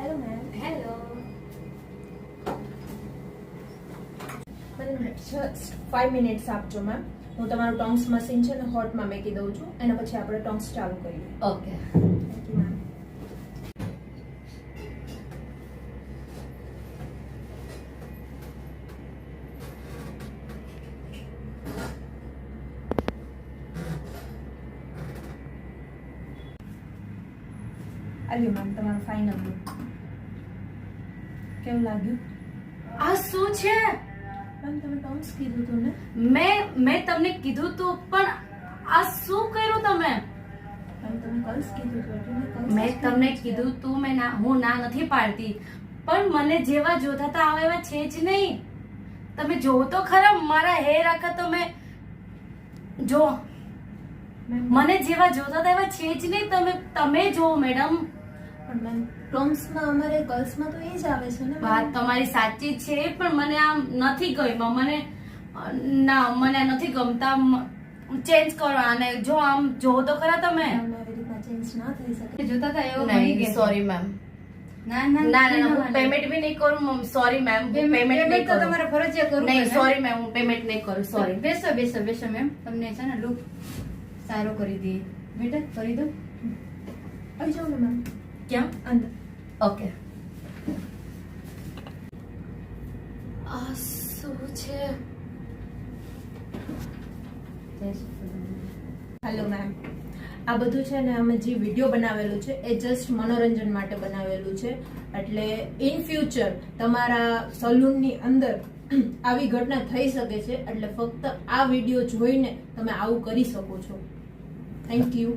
Hello ma'am. Hello. મને just 5 minutes આપજો ma'am. હું તમારું ટોંગ્સ મશીન છે ને હોટમાં મેકી દઉં છું, એના પછી આપણે ટોંગ્સ ચાલુ કરીએ. ઓકે. Thank you ma'am. આલ્યો મેમ તમારું ફાઇનલ લુક. કેવું લાગ્યું? આ શું છે? મેમ તમે ટોંગ્સ કીધું હતું ને? મેં તમને કીધું તું, પણ આ શું કર્યું તમે? મેમ તમે કર્લ્સ કીધું હતું એટલે મેં કર્લ્સ મેં તમને કીધું તું, હું ના નથી પાડતી, પણ મને જેવા જોતા હતા આવા એવા છે જ નહીં. તમે જોવો તો ખરા મારા હેર આખા તમે જો, મને જેવા જોતા હતા એવા છે જ નહીં. તમે જો મેડમ. પણ મેમ ટોમ્સમાં અમારે કર્લ્સમાં તો એ જ આવે છે ને. વાત તમારી સાચી છે, પણ મને આમ નથી ગમ્યું. મને નથી ગમતા. ચેન્જ કરો આને. જો આમ જોવો તો ખરા તમે. આવી રીતના ચેન્જ ના થઈ શકે. જોતા હતા એવો બની નહીં, ગયા. Sorry ma'am. ના હું પેમેન્ટ બી નહીં કરું. સોરી મેમ, હું પેમેન્ટ નહીં પેમેન્ટ તો કરું. તમારે ફરજિયાત કરવું નહીં, પડે. સોરી મેમ, હું પેમેન્ટ નહીં કરું. સોરી. બેસો મેમ. તમને છે ને લુક સારો કરી દઈએ. બેટા કરી દો. આવી જાઓ ને મેમ ક્યાં? અંદર. ઓકે. આ શું છે? Hello ma'am. આ બધું છે ને અમે જે વિડીયો બનાવેલું છે એ જસ્ટ મનોરંજન માટે બનાવેલું છે. એટલે ઇન ફ્યુચર તમારા સલૂનની અંદર આવી ઘટના થઈ શકે છે. એટલે ફક્ત આ વિડીયો જોઈને તમે આવું કરી શકો છો. Thank you.